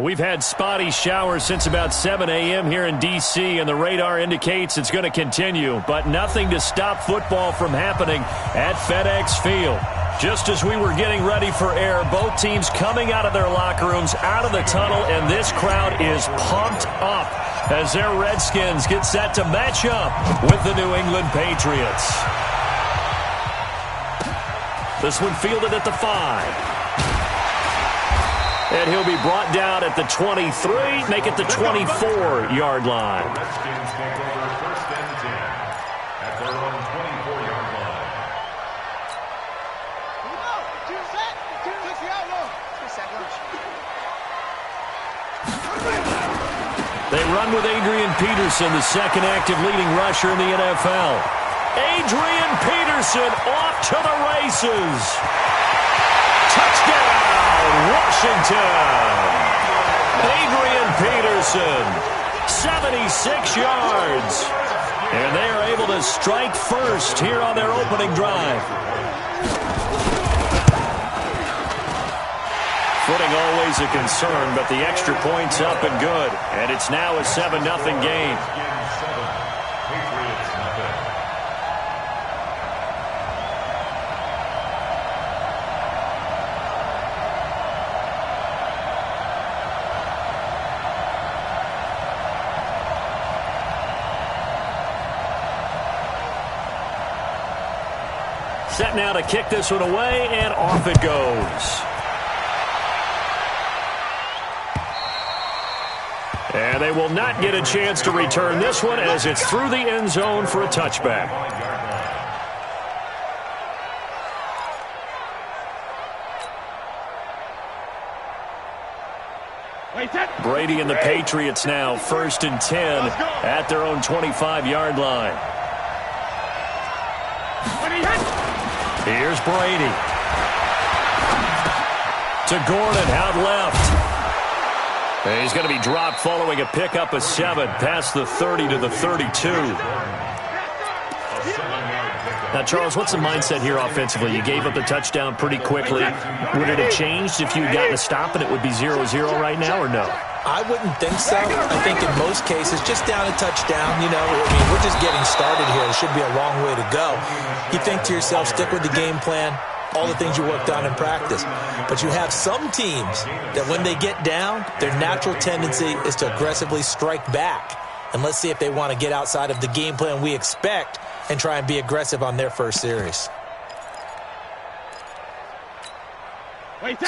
We've had spotty showers since about 7 a.m. here in D.C., and the radar indicates it's going to continue, but nothing to stop football from happening at FedEx Field. Just as we were getting ready for air, both teams coming out of their locker rooms, out of the tunnel, and this crowd is pumped up as their Redskins get set to match up with the New England Patriots. This one fielded at the 5. And he'll be brought down at the 23, make it the 24-yard line. Redskins take over first and 10 at their own 24-yard line. They run with Adrian Peterson, the second active leading rusher in the NFL. Adrian Peterson off to the races. Touchdown, Washington. Adrian Peterson, 76 yards. And they are able to strike first here on their opening drive. Footing always a concern, but the extra point's up and good. And it's now a 7-0 game. Set now to kick this one away, and off it goes. And they will not get a chance to return this one as it's through the end zone for a touchback. Brady and the Patriots now 1st and 10 at their own 25-yard line. Here's Brady. To Gordon, out left. And he's going to be dropped following a pickup of 7 past the 30 to the 32. Now, Charles, what's the mindset here offensively? You gave up the touchdown pretty quickly. Would it have changed if you had gotten a stop and it would be 0-0 right now, or no? I wouldn't think so. I think in most cases, just down a touchdown, you know, I mean, we're just getting started here. It should be a long way to go. You think to yourself, stick with the game plan, all the things you worked on in practice. But you have some teams that when they get down, their natural tendency is to aggressively strike back. And let's see if they want to get outside of the game plan we expect and try and be aggressive on their first series.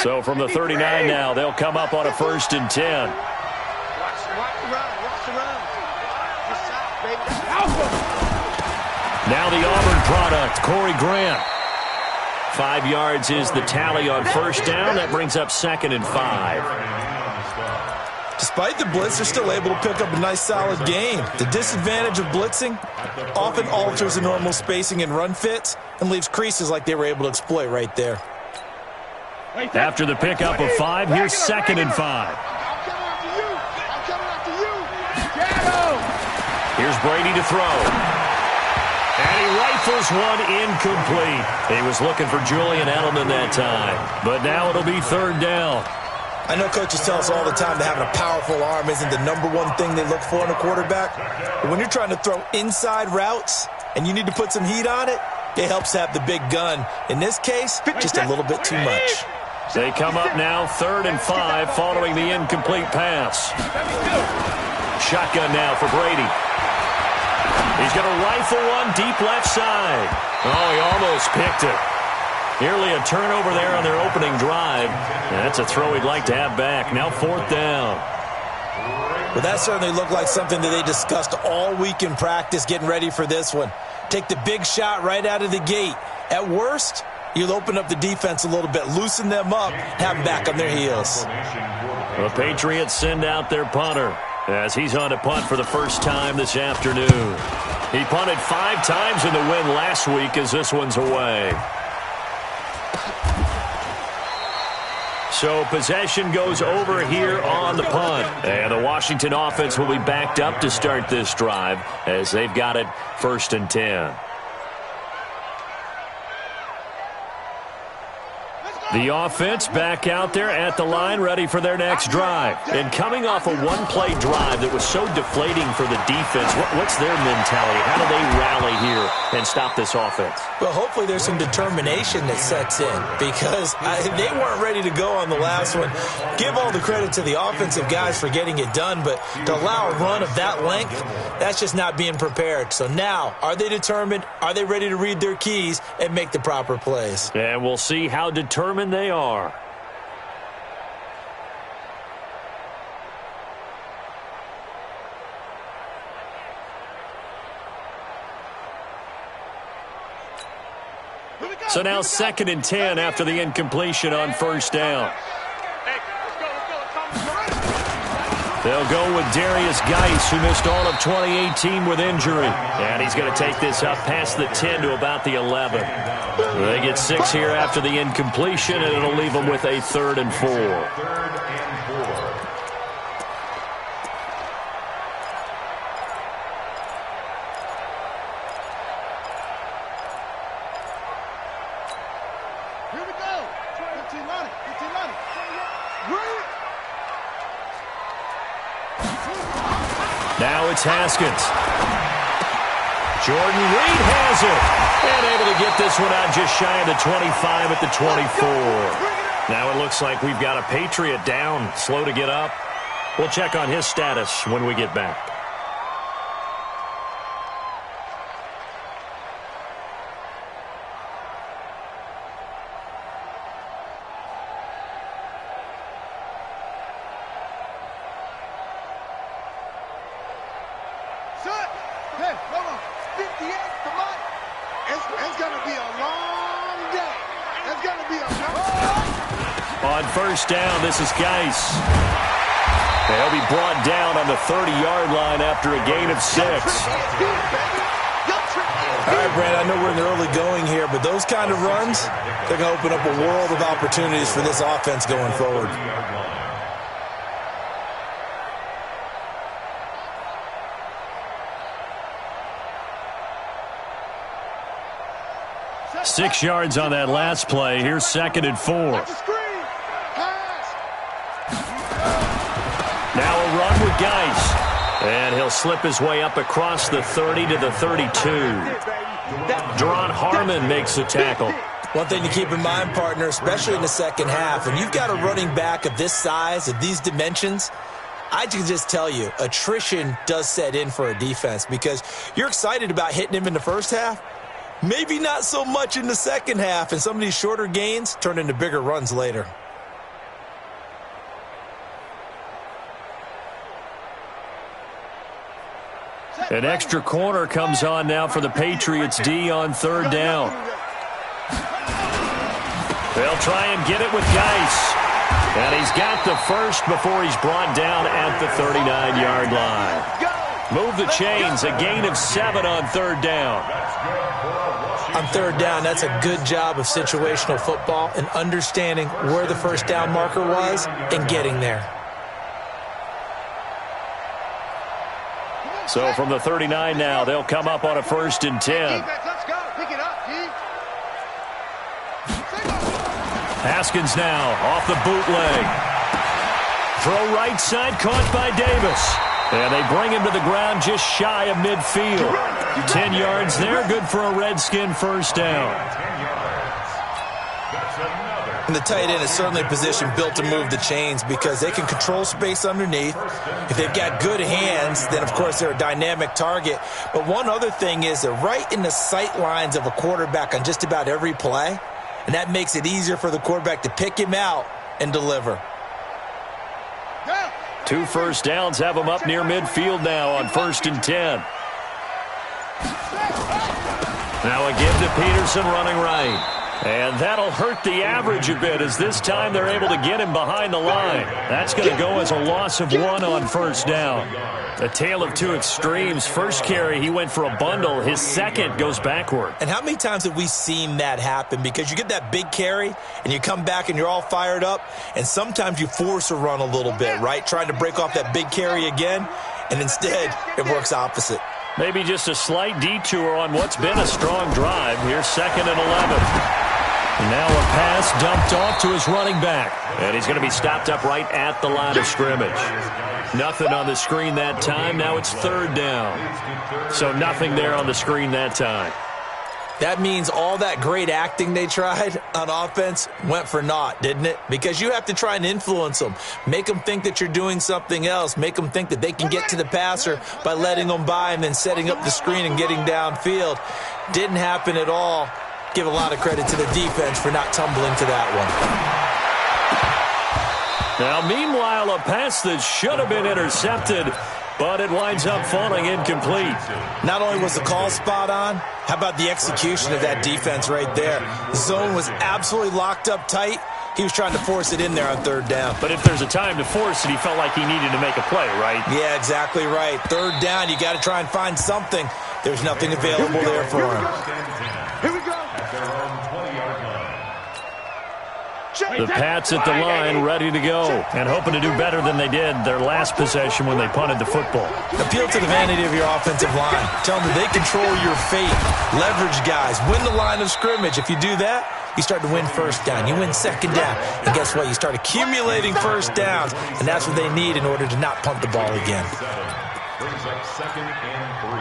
So from the 39 now, they'll come up on a 1st and 10. Now the Auburn product, Corey Grant. 5 yards is the tally on 1st down. That brings up 2nd and 5. Despite the blitz, they're still able to pick up a nice, solid game. The disadvantage of blitzing often alters the normal spacing and run fits and leaves creases like they were able to exploit right there. After the pickup of 5, here's 2nd and 5. Here's Brady to throw. And he rifles one incomplete. He was looking for Julian Edelman that time. But now it'll be 3rd down. I know coaches tell us all the time that having a powerful arm isn't the #1 thing they look for in a quarterback. But when you're trying to throw inside routes and you need to put some heat on it, it helps to have the big gun. In this case, just a little bit too much. They come up now 3rd and 5 following the incomplete pass. Shotgun now for Brady. He's going to rifle one deep left side. Oh, he almost picked it. Nearly a turnover there on their opening drive. And that's a throw he'd like to have back. Now 4th down. Well, that certainly looked like something that they discussed all week in practice getting ready for this one. Take the big shot right out of the gate. At worst, you'll open up the defense a little bit, loosen them up, have them back on their heels. The Patriots send out their punter as he's on a punt for the first time this afternoon. He punted 5 times in the win last week as this one's away. So possession goes over here on the punt. And the Washington offense will be backed up to start this drive as they've got it 1st and 10. Let's go! The offense back out there at the line, ready for their next drive. And coming off a one-play drive that was so deflating for the defense, what's their mentality? How do they rally here and stop this offense? Well, hopefully there's some determination that sets in because they weren't ready to go on the last one. Give all the credit to the offensive guys for getting it done, but to allow a run of that length, that's just not being prepared. So now, are they determined? Are they ready to read their keys and make the proper plays? And we'll see how determined they are. So now 2nd and 10 after the incompletion on first down. They'll go with Darius Geis, who missed all of 2018 with injury. And he's going to take this up past the 10 to about the 11. They get 6 here after the incompletion, and it'll leave them with a 3rd and 4. Here we go. 15 running. Now it's Haskins. Jordan Reed has it. And able to get this one out just shy of the 25 at the 24. Now it looks like we've got a Patriot down, slow to get up. We'll check on his status when we get back. Hey, hold on. 58, come on. It's going to be a long day. It's going to be a long On first down, this is Geis. They'll be brought down on the 30-yard line after a gain of 6. All right, Brad, I know we're in the early going here, but those kind of runs, they're going to open up a world of opportunities for this offense going forward. Six yards on that last play. Here's 2nd and 4. Now a run with Geis. And he'll slip his way up across the 30 to the 32. Deron Harmon makes the tackle. One thing to keep in mind, partner, especially in the second half, when you've got a running back of this size, of these dimensions, I can just tell you, attrition does set in for a defense because you're excited about hitting him in the first half. Maybe not so much in the second half, and some of these shorter gains turn into bigger runs later. An extra corner comes on now for the Patriots D on 3rd down. They'll try and get it with Geis. And he's got the first before he's brought down at the 39-yard line. Move the chains, a gain of 7 on 3rd down. On 3rd down, that's a good job of situational football and understanding where the first down marker was and getting there. So from the 39 now, they'll come up on a 1st and 10. Haskins now off the bootleg. Throw right side, caught by Davis. And they bring him to the ground just shy of midfield. 10 yards there, good for a Redskin first down. And the tight end is certainly a position built to move the chains because they can control space underneath. If they've got good hands, then of course they're a dynamic target. But one other thing is they're right in the sight lines of a quarterback on just about every play. And that makes it easier for the quarterback to pick him out and deliver. 2 first downs have them up near midfield now on 1st and 10. Now a give to Peterson running right. And that'll hurt the average a bit as this time they're able to get him behind the line. That's going to go as a loss of 1 on 1st down. A tale of two extremes. First carry, he went for a bundle. His second goes backward. And how many times have we seen that happen? Because you get that big carry, and you come back and you're all fired up, and sometimes you force a run a little bit, right? Trying to break off that big carry again, and instead it works opposite. Maybe just a slight detour on what's been a strong drive. Here's 2nd and 11. And now a pass dumped off to his running back. And he's going to be stopped up right at the line of scrimmage. Nothing on the screen that time. Now it's third down. So nothing there on the screen that time. That means all that great acting they tried on offense went for naught, didn't it? Because you have to try and influence them. Make them think that you're doing something else. Make them think that they can get to the passer by letting them by and then setting up the screen and getting downfield. Didn't happen at all. Give a lot of credit to the defense for not tumbling to that one. Now, meanwhile, a pass that should have been intercepted, but it winds up falling incomplete. Not only was the call spot on, how about the execution of that defense right there? The zone was absolutely locked up tight. He was trying to force it in there on third down. But if there's a time to force it, he felt like he needed to make a play, right? Yeah, exactly right. Third down, you got to try and find something. There's nothing available there for him. Here we go. The Pats at the line, ready to go, and hoping to do better than they did their last possession when they punted the football. Appeal to the vanity of your offensive line. Tell them that they control your fate. Leverage guys. Win the line of scrimmage. If you do that, you start to win first down. You win second down. And guess what? You start accumulating first downs, and that's what they need in order to not punt the ball again. Brings up 2nd and 3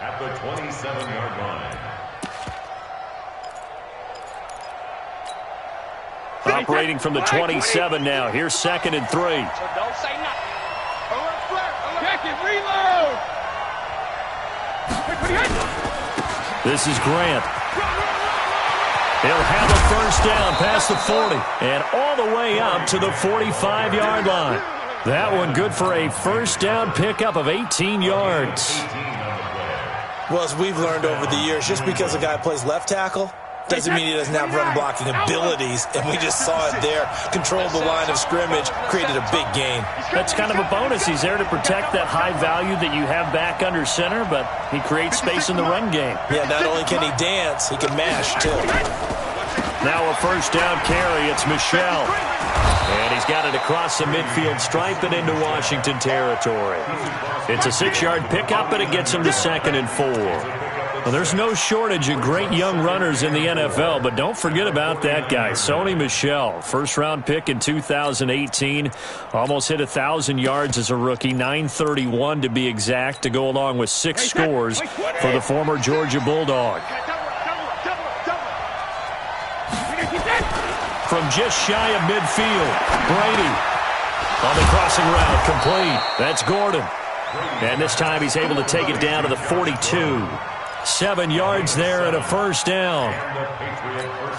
at the 27-yard line. Operating from the 27 now. Here's 2nd and 3. So don't say nothing. Check it, reload. This is Grant. He'll have a first down past the 40 and all the way up to the 45-yard line. That one good for a first down pickup of 18 yards. Well, as we've learned over the years, just because a guy plays left tackle doesn't mean he doesn't have run-blocking abilities, and we just saw it there. Controlled the line of scrimmage, created a big gain. That's kind of a bonus. He's there to protect that high value that you have back under center, but he creates space in the run game. Yeah, not only can he dance, he can mash, too. Now a first down carry. It's Michel. And he's got it across the midfield stripe and into Washington territory. It's a 6-yard pickup, and it gets him to 2nd and 4. Well, there's no shortage of great young runners in the NFL, but don't forget about that guy, Sony Michel. First-round pick in 2018. Almost hit 1,000 yards as a rookie, 931 to be exact, to go along with 6 scores for the former Georgia Bulldog. From just shy of midfield, Brady on the crossing route, complete. That's Gordon. And this time he's able to take it down to the 42. 7 yards there and a first down.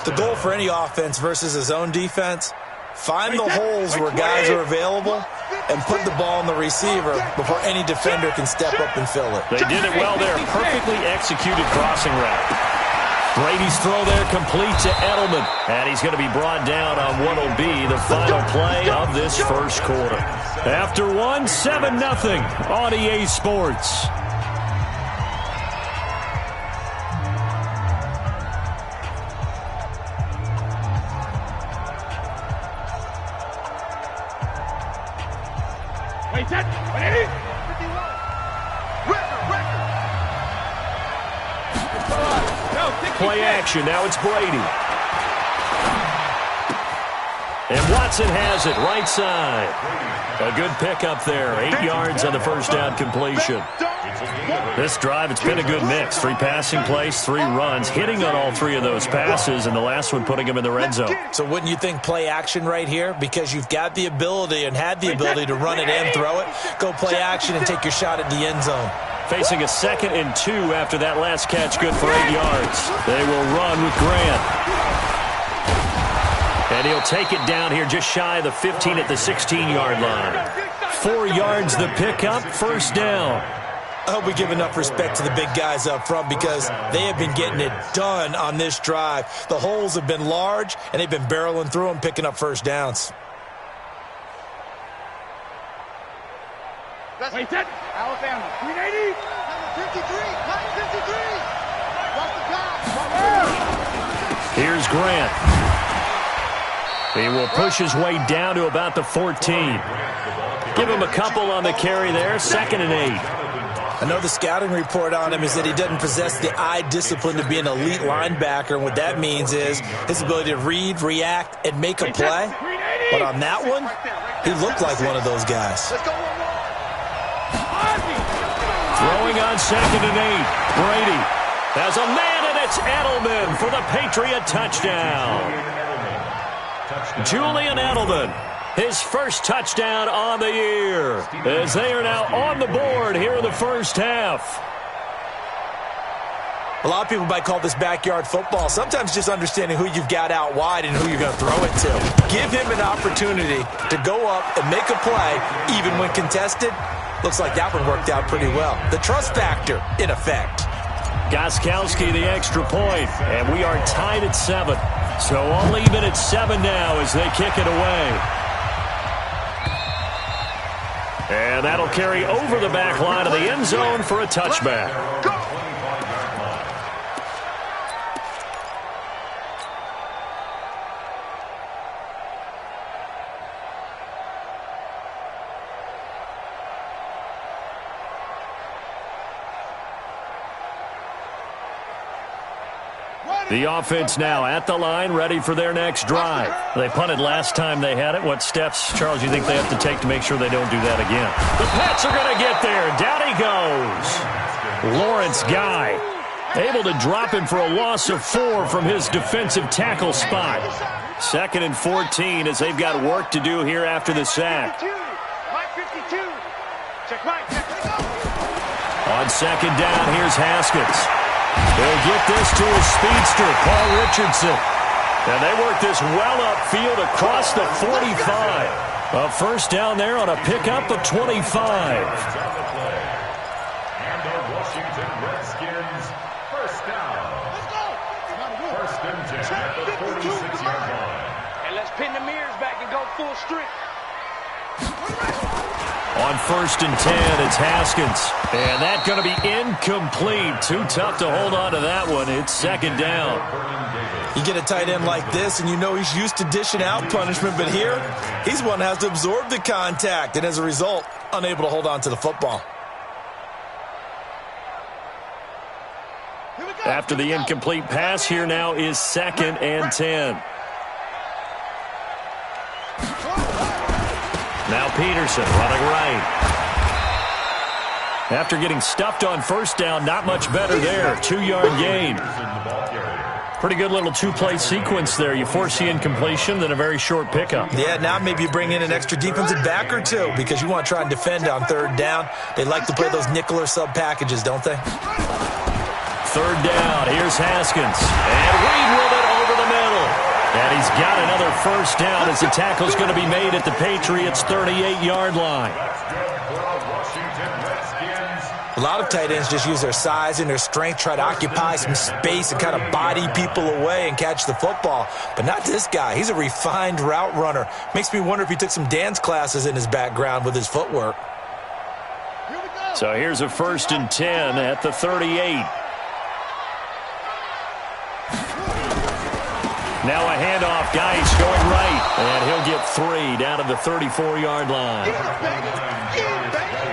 The goal for any offense versus a zone defense, find the holes where guys are available and put the ball in the receiver before any defender can step up and fill it. They did it well there. Perfectly executed crossing route. Brady's throw there complete to Edelman. And he's going to be brought down on what will be the final play of this first quarter. After one, 7-0 on EA Sports. Wait, set. Ready? Play action. Now it's Brady. And Watson has it right side. A good pickup there. 8 yards on the first down completion. This drive, it's been a good mix. 3 passing plays, 3 runs, hitting on all 3 of those passes, and the last one putting him in the red zone. So wouldn't you think play action right here? Because you've got the ability and had the ability to run it and throw it. Go play action and take your shot at the end zone. Facing a 2nd and 2 after that last catch, good for 8 yards. They will run with Grant. And he'll take it down here just shy of the 15 at the 16-yard line. 4 yards the pickup, first down. I hope we give enough respect to the big guys up front because they have been getting it done on this drive. The holes have been large, and they've been barreling through them, picking up first downs. Wait, set. Alabama. 380. Number 53. Number 53. What's the pass? Here's Grant. He will push his way down to about the 14. Give him a couple on the carry there. 2nd and 8. I know the scouting report on him is that he doesn't possess the eye discipline to be an elite linebacker, and what that means is his ability to read, react, and make a play. But on that one, he looked like one of those guys. Throwing on 2nd and 8. Brady has a man, and it's Edelman for the Patriot touchdown. Julian Edelman, his first touchdown on the year, as they are now on the board here in the first half. A lot of people might call this backyard football. Sometimes just understanding who you've got out wide and who you're going to throw it to. Give him an opportunity to go up and make a play, even when contested. Looks like that one worked out pretty well. The trust factor, in effect. Gostkowski, the extra point, and we are tied at 7. So all even at 7 now as they kick it away. And that'll carry over the back line of the end zone for a touchback. The offense now at the line, ready for their next drive. They punted last time they had it. What steps, Charles, you think they have to take to make sure they don't do that again? The Pats are going to get there. Down he goes. Lawrence Guy able to drop him for a loss of 4 from his defensive tackle spot. 2nd and 14 as they've got work to do here after the sack. On 2nd down, here's Haskins. They'll get this to his speedster, Paul Richardson. And they work this well upfield across the 45. A first down there on a pickup of 25. And the Washington Redskins, first down. First and 10 at the 46-yard line. And let's pin the mirrors back and go full strength. On 1st and 10, it's Haskins. And that's going to be incomplete. Too tough to hold on to that one. It's 2nd down. You get a tight end like this, and you know he's used to dishing out punishment, but here, he's one that has to absorb the contact, and as a result, unable to hold on to the football. After the incomplete pass, here now is 2nd and 10. Now Peterson running right. After getting stuffed on first down, not much better there. 2-yard gain. Pretty good little 2-play sequence there. You force the incompletion, then a very short pickup. Yeah, now maybe you bring in an extra defensive back or two because you want to try and defend on 3rd down. They like to play those nickel or sub packages, don't they? 3rd down. Here's Haskins. And Reed with it over the middle. And he's got another first down as the tackle's going to be made at the Patriots' 38-yard line. A lot of tight ends just use their size and their strength, try to occupy some space and kind of body people away and catch the football. But not this guy. He's a refined route runner. Makes me wonder if he took some dance classes in his background with his footwork. So here's a 1st and 10 at the 38. Now a handoff, Geis going right, and he'll get 3 down to the 34-yard line.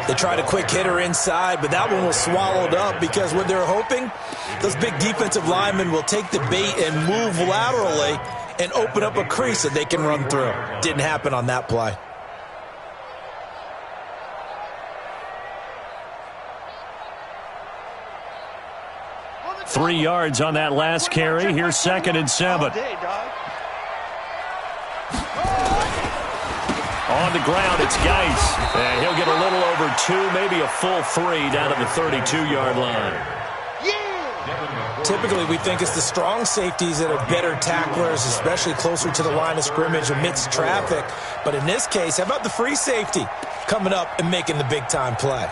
They tried a quick hitter inside, but that one was swallowed up because what they're hoping, those big defensive linemen will take the bait and move laterally and open up a crease that they can run through. Didn't happen on that play. Three yards on that last carry. Here's 2nd and 7. On the ground, it's Geis. And he'll get a little over 2, maybe a full 3 down to the 32-yard line. Typically, we think it's the strong safeties that are better tacklers, especially closer to the line of scrimmage amidst traffic. But in this case, how about the free safety coming up and making the big-time play?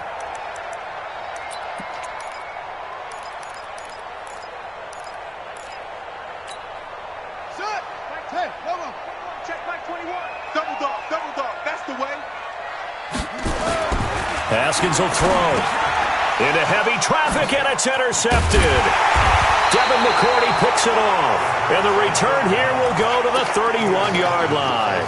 Haskins will throw. Into heavy traffic, and it's intercepted. Devin McCourty picks it off. And the return here will go to the 31-yard line.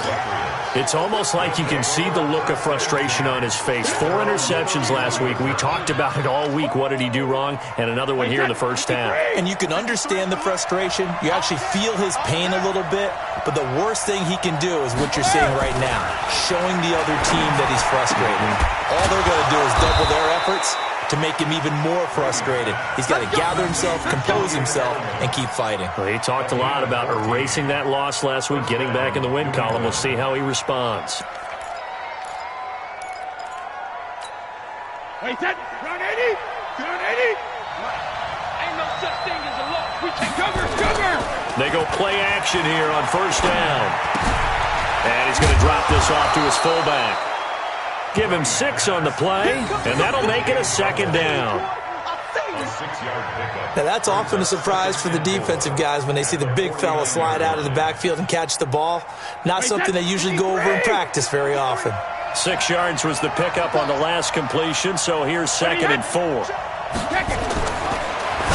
It's almost like you can see the look of frustration on his face. 4 interceptions last week. We talked about it all week. What did he do wrong? And another one here in the first half. And you can understand the frustration. You actually feel his pain a little bit. But the worst thing he can do is what you're seeing right now, showing the other team that he's frustrated. All they're going to do is double their efforts to make him even more frustrated. He's got to gather himself, compose himself, and keep fighting. Well, he talked a lot about erasing that loss last week, getting back in the win column. We'll see how he responds. Wait, that run 80, run 80. Ain't no such thing as a loss. We take cover. They go play action here on first down. And he's going to drop this off to his fullback. Give him 6 on the play, and that'll make it a second down. Now, that's often a surprise for the defensive guys when they see the big fella slide out of the backfield and catch the ball. Not something they usually go over in practice very often. 6 yards was the pickup on the last completion, so here's 2nd and 4.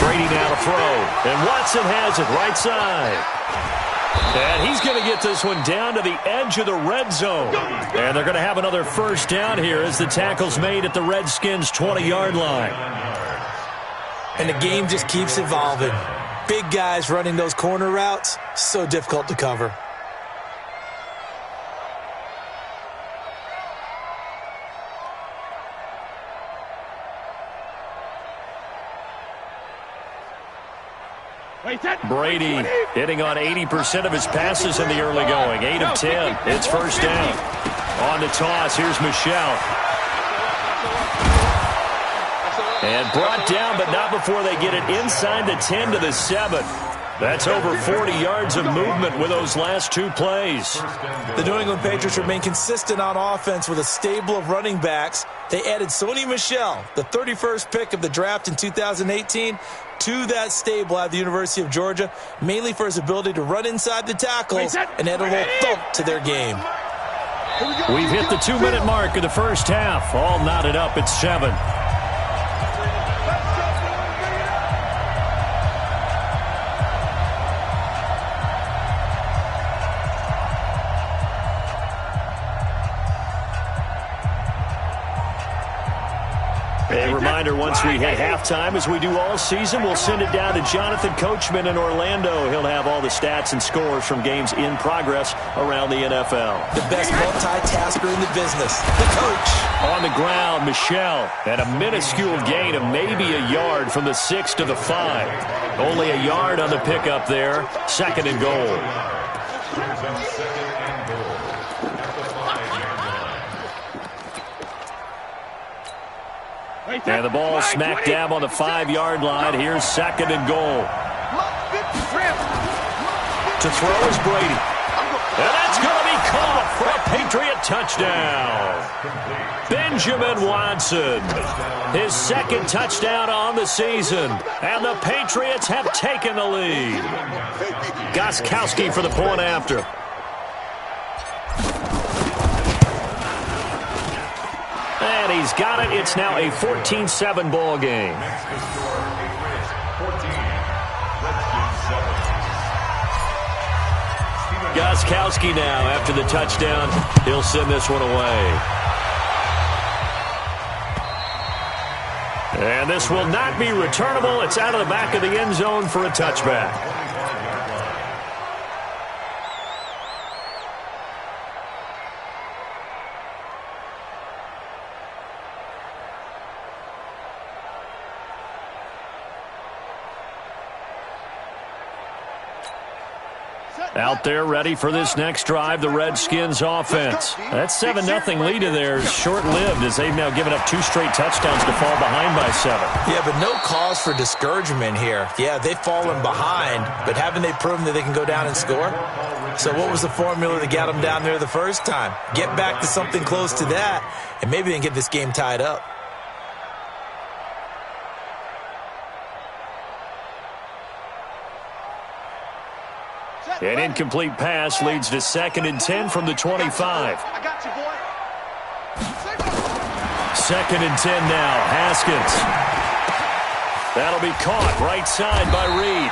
Brady now to throw, and Watson has it right side. And he's going to get this one down to the edge of the red zone. And they're going to have another first down here as the tackle's made at the Redskins' 20-yard line. And the game just keeps evolving. Big guys running those corner routes, so difficult to cover. Brady hitting on 80% of his passes in the early going. 8 of 10. It's first down. On the toss, here's Michelle. And brought down, but not before they get it inside the 10 to the 7. That's over 40 yards of movement with those last 2 plays. The New England Patriots remain consistent on offense with a stable of running backs. They added Sony Michel, the 31st pick of the draft in 2018, to that stable at the University of Georgia, mainly for his ability to run inside the tackles and add a little thump to their game. We've hit the 2-minute mark of the first half. All knotted up at 7. A reminder, once we hit halftime, as we do all season, we'll send it down to Jonathan Coachman in Orlando. He'll have all the stats and scores from games in progress around the NFL. The best multitasker in the business, the coach. On the ground, Michel, and a minuscule gain of maybe a yard from the 6 to the 5. Only a yard on the pickup there. 2nd and goal. And the ball smack dab on the 5-yard line. Here's 2nd and goal. To throw is Brady. And that's going to be caught for a Patriot touchdown. Benjamin Watson. His 2nd touchdown on the season. And the Patriots have taken the lead. Gostkowski for the point after. And he's got it. It's now a 14-7 ball game. Gostkowski now after the touchdown. He'll send this one away. And this will not be returnable. It's out of the back of the end zone for a touchback. Out there ready for this next drive, the Redskins offense. That 7-0 lead of theirs short-lived as they've now given up 2 straight touchdowns to fall behind by 7. Yeah, but no cause for discouragement here. Yeah, they've fallen behind, but haven't they proven that they can go down and score? So what was the formula that got them down there the first time? Get back to something close to that, and maybe they can get this game tied up. An incomplete pass leads to 2nd and 10 from the 25. I got you, boy. 2nd and 10 now. Haskins. That'll be caught right side by Reed.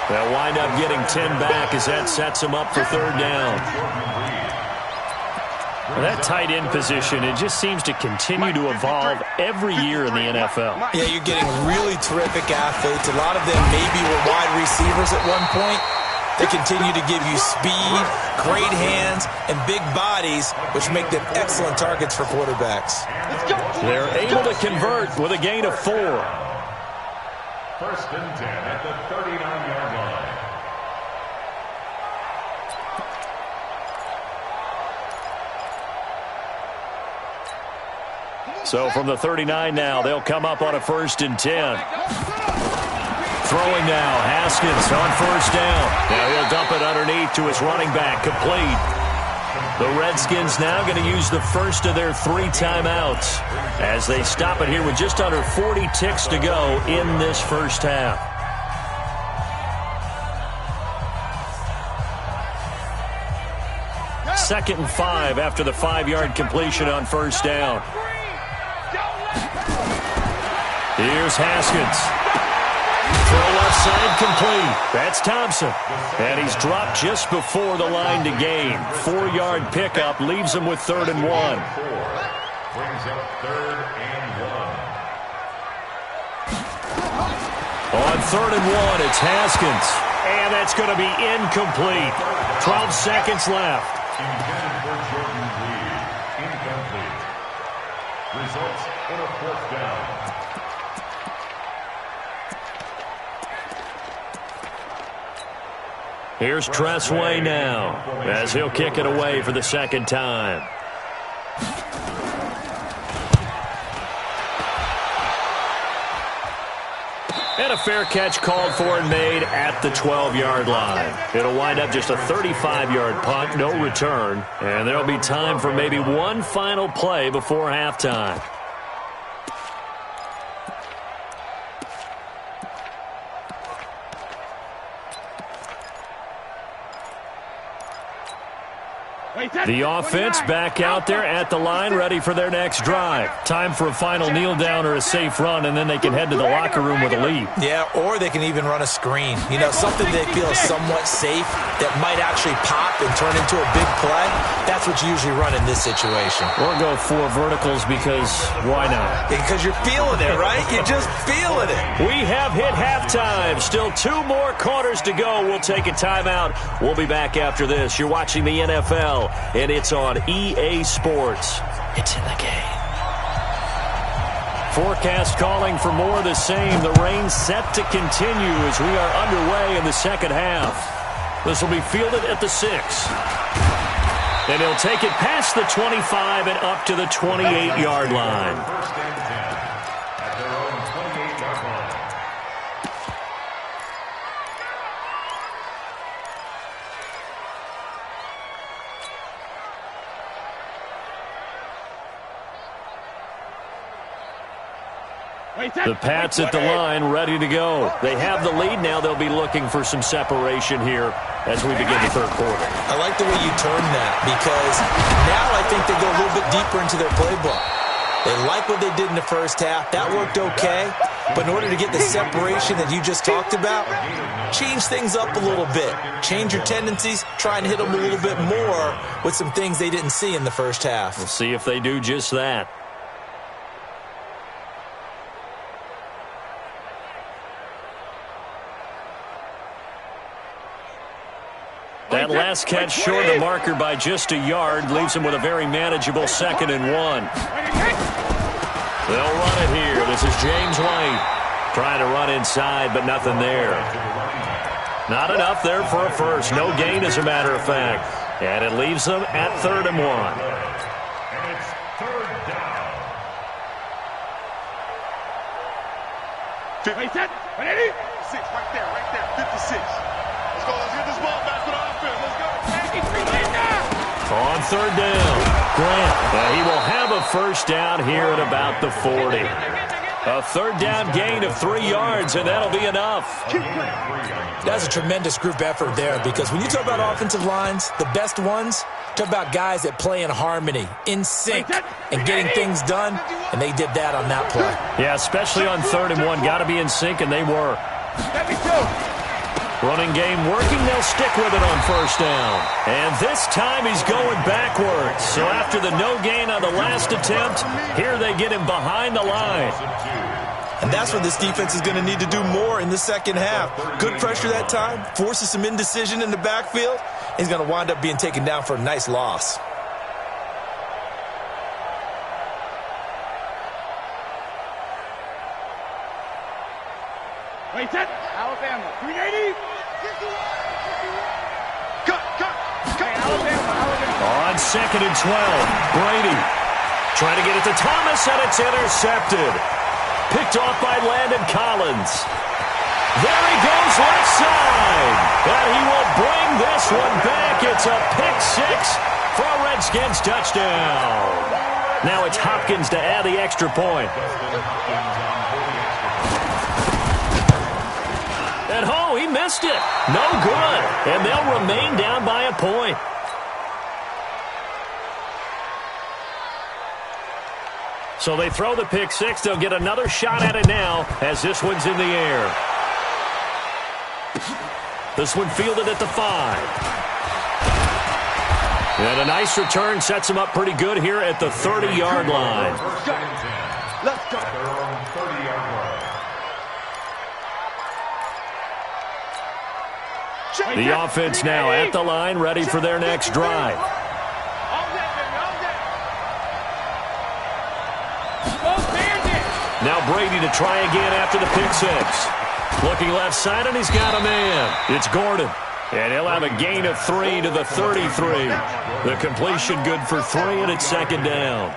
They'll wind up getting 10 back as that sets him up for 3rd down. That tight end position, it just seems to continue to evolve every year in the NFL. Yeah, you're getting really terrific athletes. A lot of them maybe were wide receivers at one point. They continue to give you speed, great hands, and big bodies, which make them excellent targets for quarterbacks. They're able to convert with a gain of 4. First and 10 at the 39-yard line. So from the 39 now, they'll come up on a 1st and 10. Throwing now, Haskins on 1st down. Now he'll dump it underneath to his running back, complete. The Redskins now going to use the first of their 3 timeouts as they stop it here with just under 40 ticks to go in this first half. Second and 5 after the 5-yard completion on 1st down. Here's Haskins. Throw left side complete. That's Thompson. And he's dropped just before the line to gain. 4-yard pickup leaves him with 3rd and 1. Brings up 3rd and 1. On 3rd and 1, it's Haskins. And that's going to be incomplete. 12 seconds left. Intended for Jordan Reed. Incomplete. Results in a 4th down. Here's Tressway now as he'll kick it away for the 2nd time. And a fair catch called for and made at the 12-yard line. It'll wind up just a 35-yard punt, no return. And there'll be time for maybe one final play before halftime. The offense back out there at the line, ready for their next drive. Time for a final kneel down or a safe run, and then they can head to the locker room with a lead. Yeah, or they can even run a screen. You know, something they feel is somewhat safe that might actually pop and turn into a big play. That's what you usually run in this situation. Or go 4 verticals because why not? Because you're feeling it, right? You're just feeling it. We have hit halftime. Still 2 more quarters to go. We'll take a timeout. We'll be back after this. You're watching the NFL. And it's on EA Sports. It's in the game. Forecast calling for more of the same. The rain set to continue as we are underway in the second half. This will be fielded at the 6. And he'll take it past the 25 and up to the 28-yard line. First and 10 at their own 28-yard line. The Pats at the line, ready to go. They have the lead now. They'll be looking for some separation here as we begin the 3rd quarter. I like the way you term that because now I think they go a little bit deeper into their playbook. They like what they did in the first half. That worked okay. But in order to get the separation that you just talked about, change things up a little bit. Change your tendencies. Try and hit them a little bit more with some things they didn't see in the first half. We'll see if they do just that. That last catch short of the marker by just a yard leaves him with a very manageable 2nd and 1. They'll run it here. This is James White trying to run inside, but nothing there. Not enough there for a first. No gain, as a matter of fact. And it leaves them at 3rd and 1. And it's 3rd down. 56, right there, 56. Let's go, let's get this ball back to the offense, let's go. On 3rd down, Grant. He will have a 1st down here at about the 40. A 3rd down gain of 3 yards, and that'll be enough. That's a tremendous group effort there because when you talk about offensive lines, the best ones, talk about guys that play in harmony, in sync, and getting things done, and they did that on that play. Yeah, especially on 3rd and 1. Got to be in sync, and they were. Running game working, they'll stick with it on first down. And this time he's going backwards. So after the no gain on the last attempt, here they get him behind the line. And that's what this defense is going to need to do more in the second half. Good pressure that time, forces some indecision in the backfield. He's going to wind up being taken down for a nice loss. Wait, set. Alabama. 380. Cut. Hey, Alabama. On 2nd and 12, Brady trying to get it to Thomas, and it's intercepted. Picked off by Landon Collins. There he goes, left side. And he will bring this one back. It's a pick six for a Redskins touchdown. Now it's Hopkins to add the extra point. And oh, he missed it. No good. And they'll remain down by a point. So they throw the pick six. They'll get another shot at it now as this one's in the air. This one fielded at the 5. And a nice return sets him up pretty good here at the 30-yard line. Let's go. The offense now at the line, ready for their next drive. Now Brady to try again after the pick six. Looking left side, and he's got a man. It's Gordon. And he'll have a gain of 3 to the 33. The completion good for 3, and it's second down.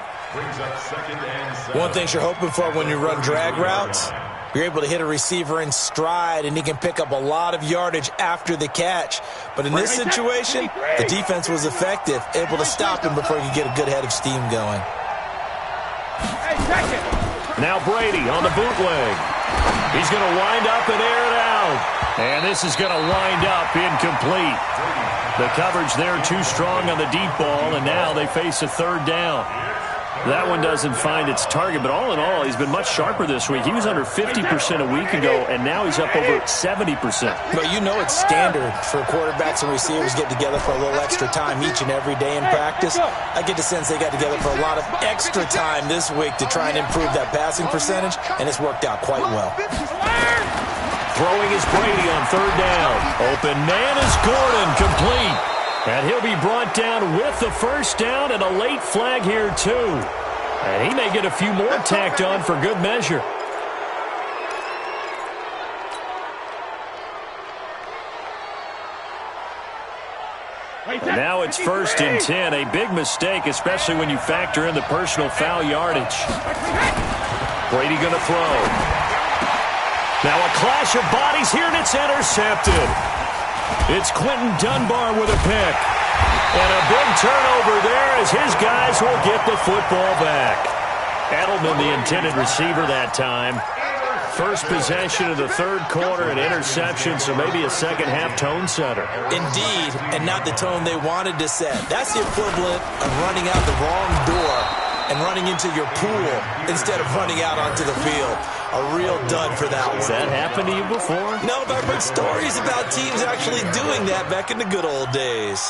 One thing you're hoping for when you run drag routes, you're able to hit a receiver in stride, and he can pick up a lot of yardage after the catch. But in this situation, the defense was effective, able to stop him before he could get a good head of steam going. Now Brady on the bootleg. He's going to wind up and air it out. And this is going to wind up incomplete. The coverage there too strong on the deep ball, and now they face a third down. That one doesn't find its target, but all in all, he's been much sharper this week. He was under 50% a week ago, and now he's up over 70%. But you know it's standard for quarterbacks and receivers get together for a little extra time each and every day in practice. I get the sense they got together for a lot of extra time this week to try and improve that passing percentage, and it's worked out quite well. Throwing is Brady on third down. Open man is Gordon, complete. And he'll be brought down with the first down and a late flag here, too. And he may get a few more tacked on for good measure. And now it's 1st and 10. A big mistake, especially when you factor in the personal foul yardage. Brady going to throw. Now a clash of bodies here, and it's intercepted. It's Quentin Dunbar with a pick. And a big turnover there as his guys will get the football back. Edelman, the intended receiver that time. First possession of the third quarter, an interception, so maybe a second-half tone setter. Indeed, and not the tone they wanted to set. That's the equivalent of running out the wrong door and running into your pool instead of running out onto the field. A real dud for that one. Has that happened to you before? No, but I've heard stories about teams actually doing that back in the good old days.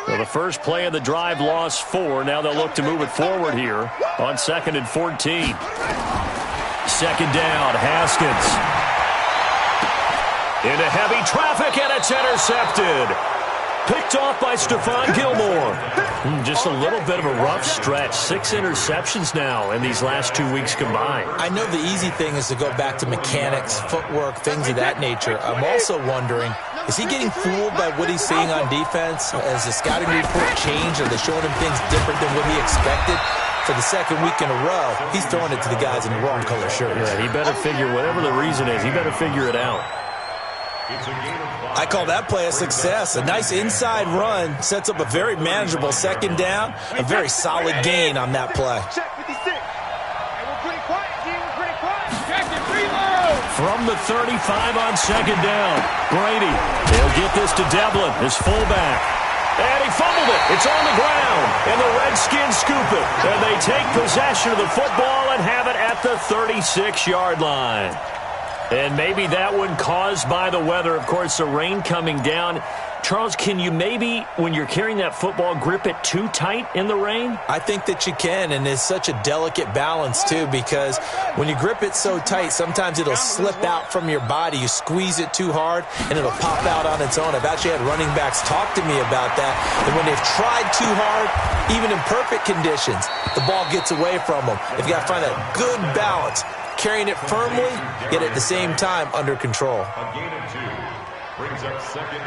Well, the first play of the drive lost 4. Now they'll look to move it forward here on 2nd and 14. Second down, Haskins. Into heavy traffic, and it's intercepted. Picked off by Stephon Gilmore. Just a little bit of a rough stretch. 6 interceptions now in these last 2 weeks combined. I know the easy thing is to go back to mechanics, footwork, things of that nature. I'm also wondering, is he getting fooled by what he's seeing on defense? Has the scouting report changed? Are they showing him things different than what he expected? For the second week in a row, he's throwing it to the guys in the wrong color shirts. Yeah, he better figure, whatever the reason is, he better figure it out. I call that play a success. A nice inside run sets up a very manageable second down. A very solid gain on that play. From the 35 on second down, Brady. He'll get this to Devlin, his fullback. And he fumbled it. It's on the ground. And the Redskins scoop it. And they take possession of the football and have it at the 36-yard line. And maybe that one caused by the weather. Of course, the rain coming down. Charles, can you maybe, when you're carrying that football, grip it too tight in the rain? I think that you can, and it's such a delicate balance, too, because when you grip it so tight, sometimes it'll slip out from your body. You squeeze it too hard, and it'll pop out on its own. I've actually had running backs talk to me about that, and when they've tried too hard, even in perfect conditions, the ball gets away from them. They've got to find that good balance, carrying it firmly, yet at the same time under control.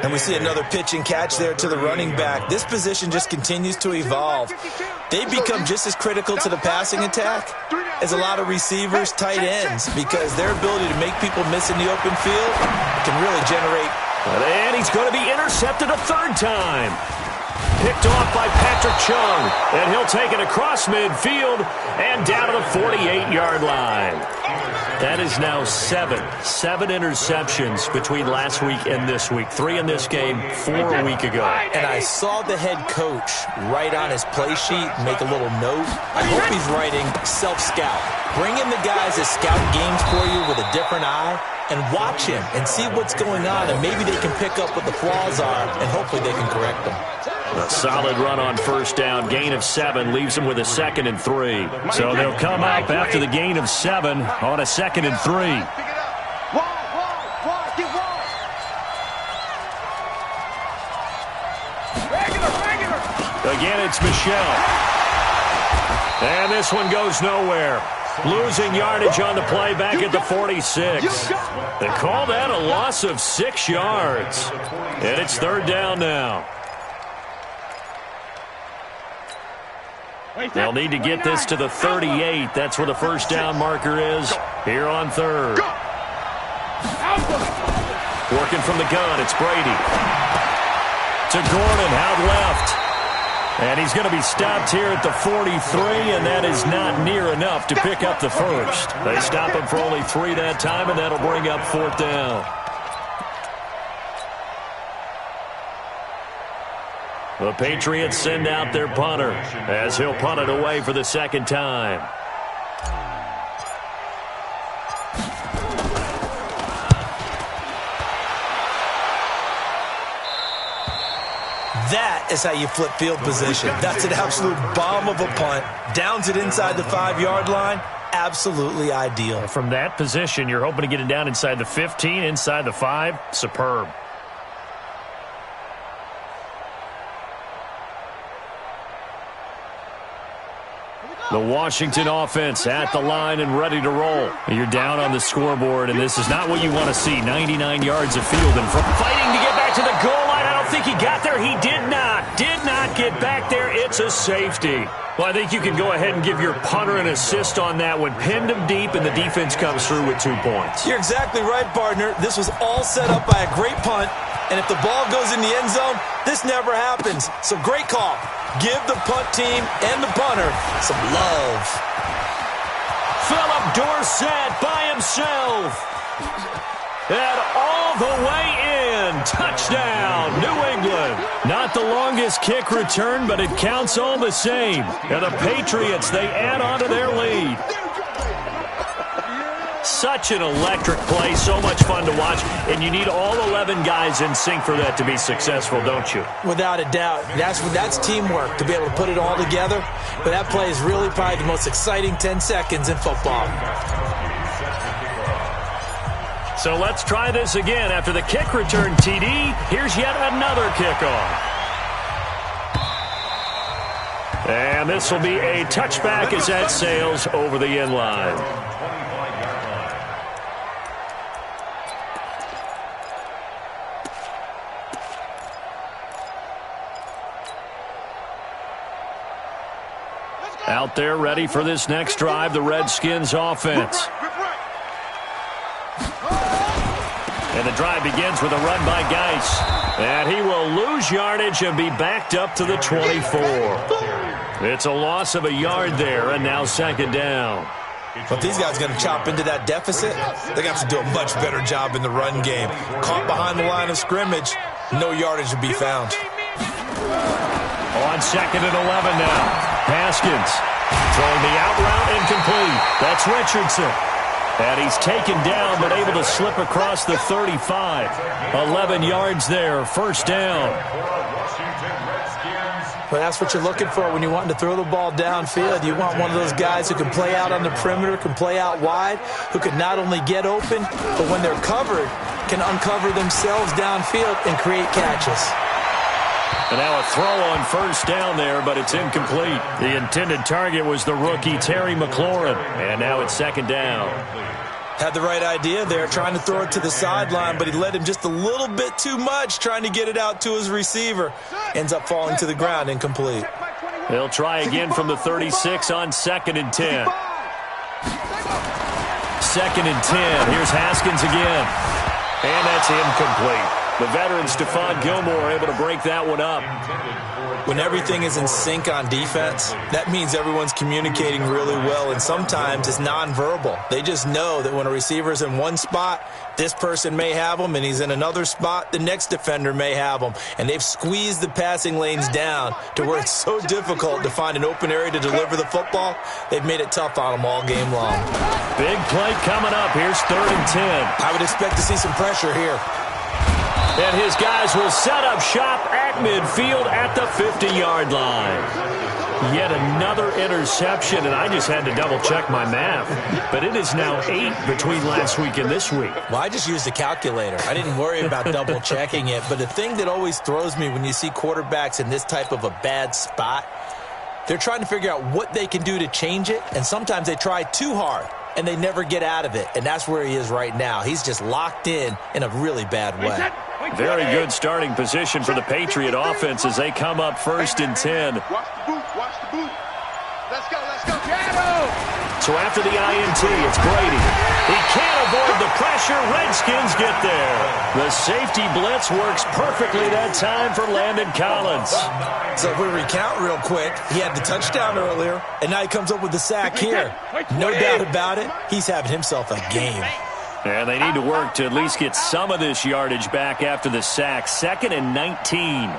And we see another pitch and catch there to the running back. This position just continues to evolve. They become just as critical to the passing attack as a lot of receivers, tight ends, because their ability to make people miss in the open field can really generate. And he's going to be intercepted a third time. Picked off by Patrick Chung, and he'll take it across midfield and down to the 48-yard line. That is now seven interceptions between last week and this week. 3 in this game, 4 a week ago. And I saw the head coach write on his play sheet, make a little note. I hope he's writing self-scout. Bring in the guys that scout games for you with a different eye and watch him and see what's going on, and maybe they can pick up what the flaws are, and hopefully they can correct them. A solid run on first down. Gain of 7 leaves him with a 2nd and 3. So they'll come up after the gain of 7 on a 2nd and 3. Again, it's Michelle. And this one goes nowhere. Losing yardage on the play back at the 46. They call that a loss of 6 yards. And it's 3rd down now. They'll need to get this to the 38. That's where the first down marker is here on 3rd. Working from the gun, it's Brady. To Gordon, out left. And he's going to be stopped here at the 43, and that is not near enough to pick up the first. They stop him for only 3 that time, and that'll bring up 4th down. The Patriots send out their punter as he'll punt it away for the 2nd time. That is how you flip field position. That's an absolute bomb of a punt. Downs it inside the 5-yard line. Absolutely ideal. From that position, you're hoping to get it down inside the 15, inside the 5. Superb. The Washington offense at the line and ready to roll. You're down on the scoreboard, and this is not what you want to see. 99 yards of field and fighting to get back to the goal line. I don't think he got there. He did not get back there. It's a safety. Well, I think you can go ahead and give your punter an assist on that one. Pinned him deep, and the defense comes through with 2 points. You're exactly right, partner. This was all set up by a great punt, and if the ball goes in the end zone, this never happens. So great call. Give the punt team and the punter some love. Philip Dorsett by himself. And all the way in. Touchdown, New England. Not the longest kick return, but it counts all the same. And the Patriots, they add on to their lead. Such an electric play, so much fun to watch, and you need all 11 guys in sync for that to be successful, don't you? Without a doubt. That's teamwork, to be able to put it all together. But that play is really probably the most exciting 10 seconds in football. So let's try this again. After the kick return TD, here's yet another kickoff. And this will be a touchback as that sails over the end line. Out there ready for this next drive, the Redskins offense. And the drive begins with a run by Geis. And he will lose yardage and be backed up to the 24. It's a loss of a yard there, and now 2nd down. But these guys are going to chop into that deficit. They're going to have to do a much better job in the run game. Caught behind the line of scrimmage, no yardage to be found. On 2nd and 11 now. Haskins Throwing the out route incomplete. That's Richardson. And he's taken down but able to slip across the 35. 11 yards there, first down. Well, that's what you're looking for when you want to throw the ball downfield. You want one of those guys who can play out on the perimeter, can play out wide, who can not only get open, but when they're covered, can uncover themselves downfield and create catches. And now a throw on first down there, but it's incomplete. The intended target was the rookie Terry McLaurin. And now it's second down. Had the right idea there, trying to throw it to the sideline, but he led him just a little bit too much, trying to get it out to his receiver. Ends up falling to the ground, incomplete. They'll try again from the 36 on 2nd and 10. 2nd and 10. Here's Haskins again. And that's incomplete. The veteran Stephon Gilmore able to break that one up. When everything is in sync on defense, that means everyone's communicating really well, and sometimes it's nonverbal. They just know that when a receiver's in one spot, this person may have him, and he's in another spot, the next defender may have him. And they've squeezed the passing lanes down to where it's so difficult to find an open area to deliver the football. They've made it tough on them all game long. Big play coming up. Here's 3rd and 10. I would expect to see some pressure here. And his guys will set up shop at midfield at the 50-yard line. Yet another interception, and I just had to double-check my math. But it is now 8 between last week and this week. Well, I just used a calculator. I didn't worry about double-checking it. But the thing that always throws me when you see quarterbacks in this type of a bad spot, they're trying to figure out what they can do to change it, and sometimes they try too hard, and they never get out of it. And that's where he is right now. He's just locked in a really bad way. Very good starting position for the Patriot offense as they come up 1st and 10. Watch the boot, watch the boot. Let's go, let's go. So after the INT, it's Brady. He can't avoid the pressure. Redskins get there. The safety blitz works perfectly that time for Landon Collins. So if we recount real quick, he had the touchdown earlier, and now he comes up with the sack here. No doubt about it, he's having himself a game. And they need to work to at least get some of this yardage back after the sack. 2nd and 19.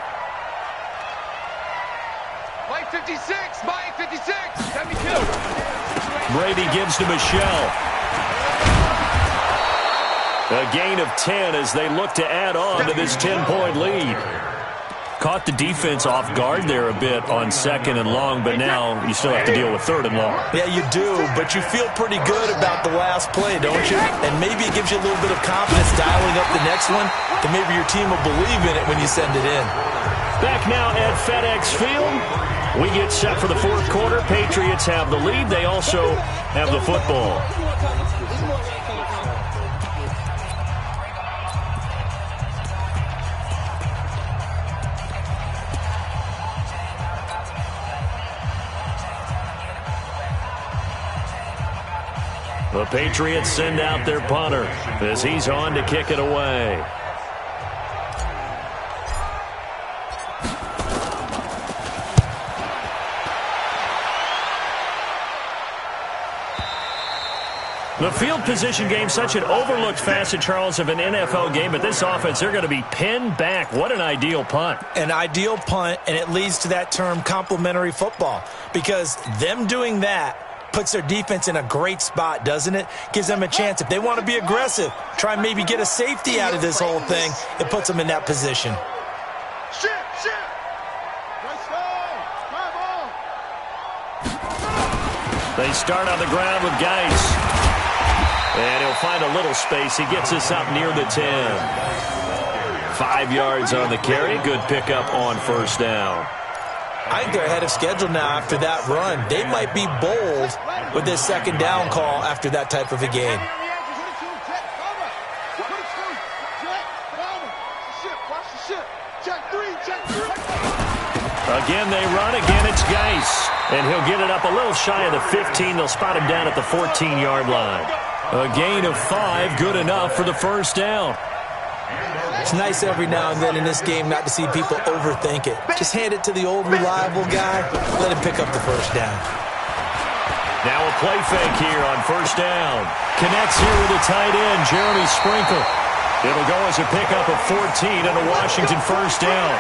Mike 56, Mike 56. Let me kill. Brady gives to Michelle. A gain of 10 as they look to add on to this 10-point lead. Caught the defense off guard there a bit on 2nd and long, but now you still have to deal with 3rd and long. Yeah, you do, but you feel pretty good about the last play, don't you? And maybe it gives you a little bit of confidence dialing up the next one, that maybe your team will believe in it when you send it in. Back now at FedEx Field. We get set for the 4th quarter. Patriots have the lead. They also have the football. The Patriots send out their punter as he's on to kick it away. The field position game, such an overlooked facet, Charles, of an NFL game. But this offense, they're going to be pinned back. What an ideal punt. An ideal punt, and it leads to that term complementary football. Because them doing that puts their defense in a great spot, doesn't it? Gives them a chance. If they want to be aggressive, try and maybe get a safety out of this whole thing, it puts them in that position. Shit. Let's go. Come on. They start on the ground with Geis. And he'll find a little space. He gets us up near the 10. 5 yards on the carry. Good pickup on 1st down. I think they're ahead of schedule now after that run. They might be bold with this 2nd down call after that type of a game. Again, they run. Again, it's Geis. And he'll get it up a little shy of the 15. They'll spot him down at the 14-yard line. A gain of 5, good enough for the 1st down. It's nice every now and then in this game not to see people overthink it. Just hand it to the old reliable guy. Let him pick up the 1st down. Now a play fake here on 1st down. Connects here with a tight end, Jeremy Sprinkle. It'll go as a pickup of 14 and a Washington 1st down.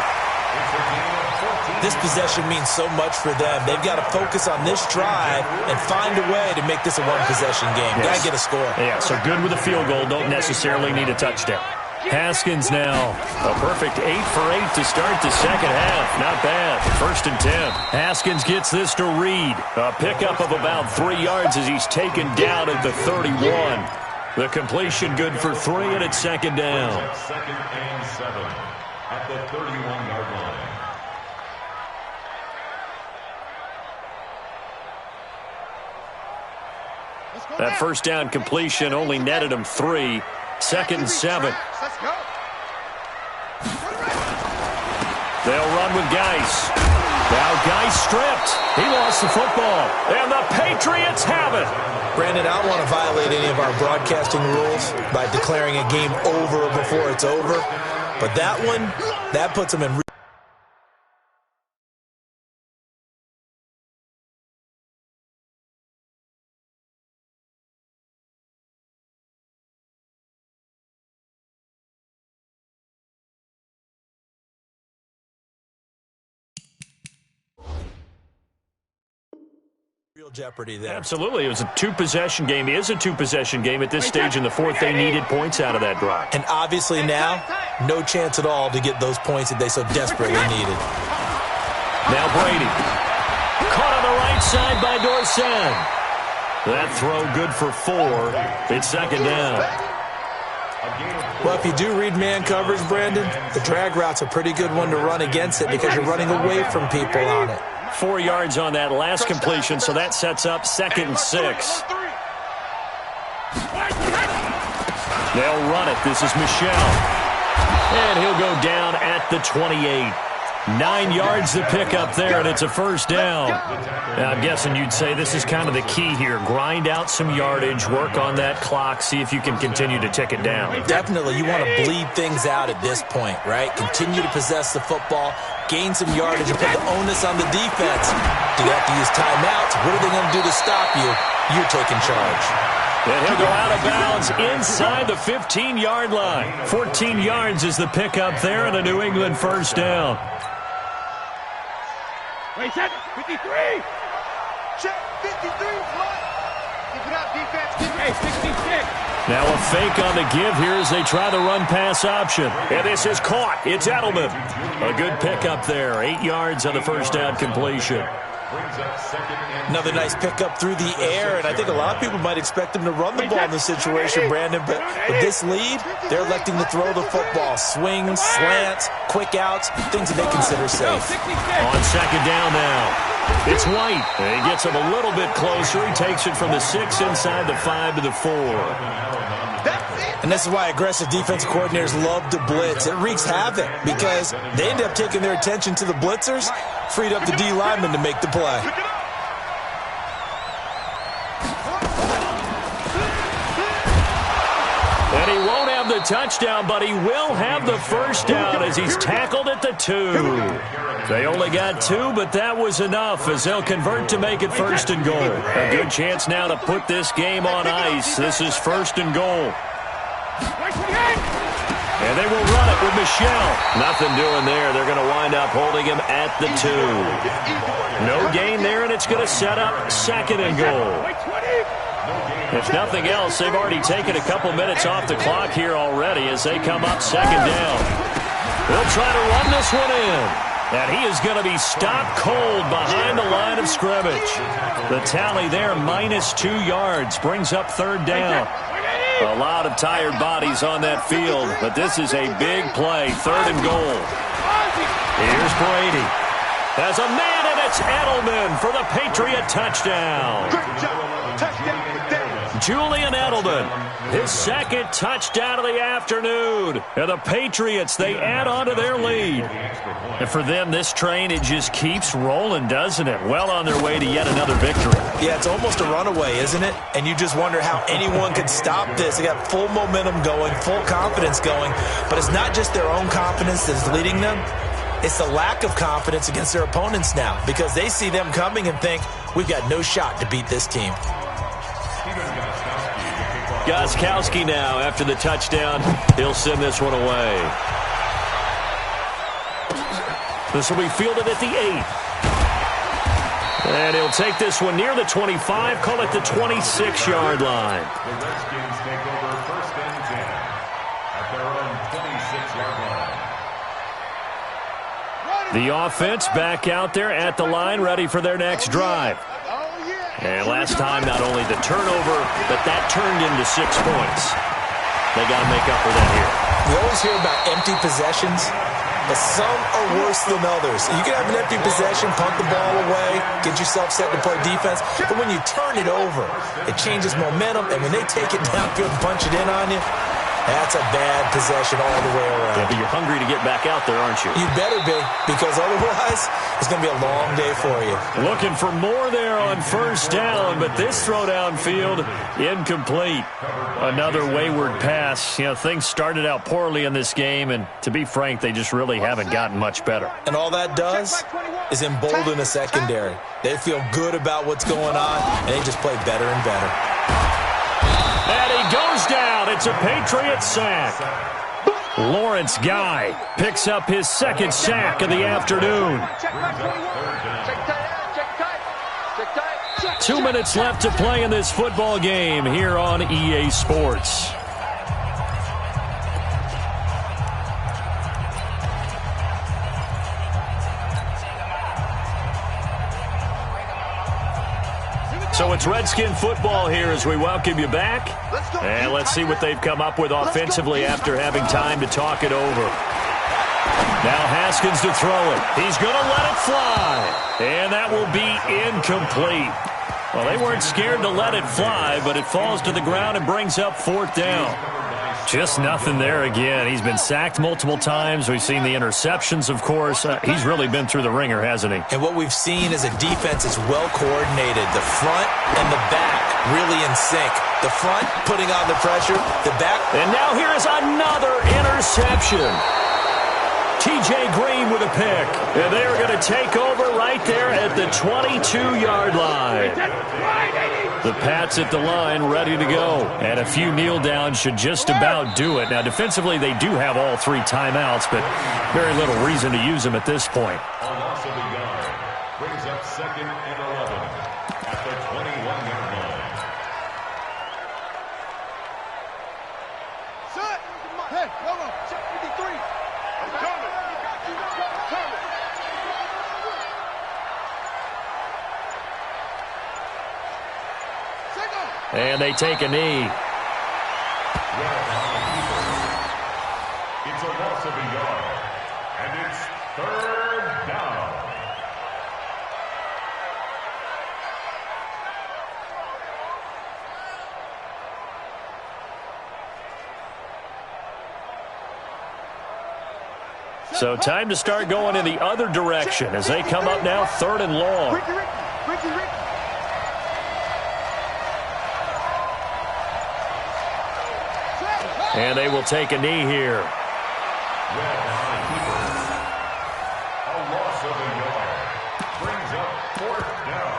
This possession means so much for them. They've got to focus on this drive and find a way to make this a one-possession game. Yes. Got to get a score. Yeah, so good with a field goal. Don't necessarily need a touchdown. Haskins now. A perfect 8 for 8 to start the second half. Not bad. 1st and 10. Haskins gets this to Reed. A pickup of about 3 yards as he's taken down at the 31. The completion good for 3, and it's 2nd down. 2nd and 7 at the 31-yard line. That 1st down completion only netted him 3. 2nd and 7. They'll run with Geis. Now Geis stripped. He lost the football. And the Patriots have it. Brandon, I don't want to violate any of our broadcasting rules by declaring a game over before it's over. But that one, that puts them in real jeopardy there. Absolutely. It was a 2-possession game. It is a 2-possession game at this stage in the 4th. They needed points out of that drive. And obviously now, no chance at all to get those points that they so desperately needed. Now Brady. Caught on the right side by Dorsett. That throw good for 4. It's 2nd down. Well, if you do read man coverage, Brandon, the drag route's a pretty good one to run against it because you're running away from people on it. 4 yards on that last completion, so that sets up 2nd and 6. They'll run it. This is Michel. And he'll go down at the 28. 9 yards to pick up there, and it's a 1st down. Now, I'm guessing you'd say this is kind of the key here. Grind out some yardage, work on that clock, see if you can continue to tick it down. Definitely. You want to bleed things out at this point, right? Continue to possess the football, gain some yardage, and put the onus on the defense. Do you have to use timeouts? What are they going to do to stop you? You're taking charge. And he'll go out of bounds inside the 15-yard line. 14 yards is the pickup there, and a New England 1st down. Wait, set. 53. Check 53, flat. Keep it up, defense. Keep it up. Hey, 66. Now a fake on the give here as they try the run-pass option. And this is caught. It's Edelman. A good pickup there. 8 yards on the 1st down completion. Another nice pickup through the air, and I think a lot of people might expect them to run the ball in this situation, Brandon, but with this lead, they're electing to throw the football. Swings, slants, quick outs, things that they consider safe. On 2nd down now. It's White. He gets him a little bit closer. He takes it from the 6 inside the 5 to the 4. And this is why aggressive defensive coordinators love to blitz. It wreaks havoc because they end up taking their attention to the blitzers, freed up the D lineman to make the play. And he won't have the touchdown, but he will have the 1st down as he's tackled at the 2. They only got 2, but that was enough as they'll convert to make it 1st and goal. A good chance now to put this game on ice. This is 1st and goal. And they will run it with Michel. Nothing doing there. They're going to wind up holding him at the 2. No gain there, and it's going to set up 2nd and goal. If nothing else, they've already taken a couple minutes off the clock here already as they come up 2nd down. They'll try to run this one in. And he is going to be stopped cold behind the line of scrimmage. The tally there, -2 yards, brings up 3rd down. A lot of tired bodies on that field, but this is a big play, 3rd and goal. Here's Brady. There's a man, and it's Edelman for the Patriot touchdown. Great job. Touchdown today. Julian Edelman, his 2nd touchdown of the afternoon. And the Patriots, they add on to their lead. And for them, this train, it just keeps rolling, doesn't it? Well on their way to yet another victory. Yeah, it's almost a runaway, isn't it? And you just wonder how anyone could stop this. They got full momentum going, full confidence going. But it's not just their own confidence that's leading them. It's the lack of confidence against their opponents now because they see them coming and think, we've got no shot to beat this team. Gostkowski now after the touchdown. He'll send this one away. This will be fielded at the 8. And he'll take this one near the 25, call it the 26-yard line. The Redskins take over 1st and 10 at their own 26-yard line. The offense back out there at the line, ready for their next drive. And last time, not only the turnover, but that turned into 6 points. They got to make up for that here. You always hear about empty possessions, but some are worse than others. You can have an empty possession, punt the ball away, get yourself set to play defense, but when you turn it over, it changes momentum, and when they take it downfield and punch it in on you, that's a bad possession all the way around. Yeah, but you're hungry to get back out there, aren't you? You better be, because otherwise, it's going to be a long day for you. Looking for more there on 1st down, but this throw downfield, incomplete. Another wayward pass. You know, things started out poorly in this game, and to be frank, they just really haven't gotten much better. And all that does is embolden a secondary. They feel good about what's going on, and they just play better and better. And he goes down. It's a Patriot sack. Lawrence Guy picks up his 2nd sack of the afternoon. 2 minutes left to play in this football game here on EA Sports. So it's Redskin football here as we welcome you back. And let's see what they've come up with offensively after having time to talk it over. Now Haskins to throw it. He's going to let it fly. And that will be incomplete. Well, they weren't scared to let it fly, but it falls to the ground and brings up 4th down. Just nothing there again. He's been sacked multiple times. We've seen the interceptions, of course. He's really been through the ringer, hasn't he? And what we've seen is a defense that's well coordinated. The front and the back really in sync. The front putting on the pressure. The back. And now here is another interception. T.J. Green with a pick. And they are going to take over right there at the 22-yard line. The Pats at the line ready to go. And a few kneel downs should just about do it. Now, defensively, they do have all 3 timeouts, but very little reason to use them at this point. A loss of a yard brings up 2nd and 11 at the 21-yard line. Set. Hey, hold on. Check 53. I'm coming. And they take a knee. It's a loss of a yard, and it's 3rd down. So time to start going in the other direction as they come up now 3rd and long. And they will take a knee here. A loss of a yard brings up 4th down.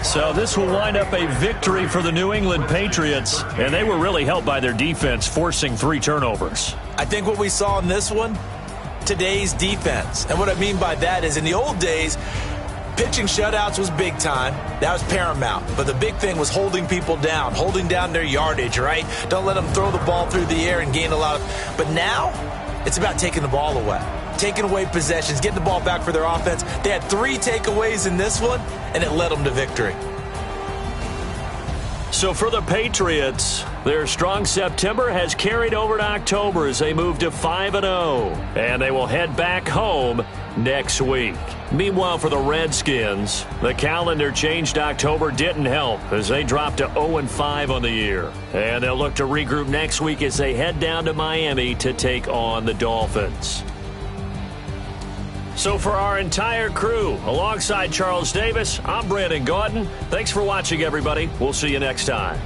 So this will wind up a victory for the New England Patriots, and they were really helped by their defense, forcing 3 turnovers. I think what we saw in this one, today's defense. And what I mean by that is in the old days, pitching shutouts was big time. That was paramount. But the big thing was holding people down, holding down their yardage, right? Don't let them throw the ball through the air and gain a lot of... But now, it's about taking the ball away. Taking away possessions, getting the ball back for their offense. They had 3 takeaways in this one, and it led them to victory. So for the Patriots, their strong September has carried over to October as they move to 5-0. And they will head back home next week. Meanwhile, for the Redskins, the calendar changed. October didn't help as they dropped to 0-5 on the year. And they'll look to regroup next week as they head down to Miami to take on the Dolphins. So for our entire crew, alongside Charles Davis, I'm Brandon Gautin. Thanks for watching, everybody. We'll see you next time.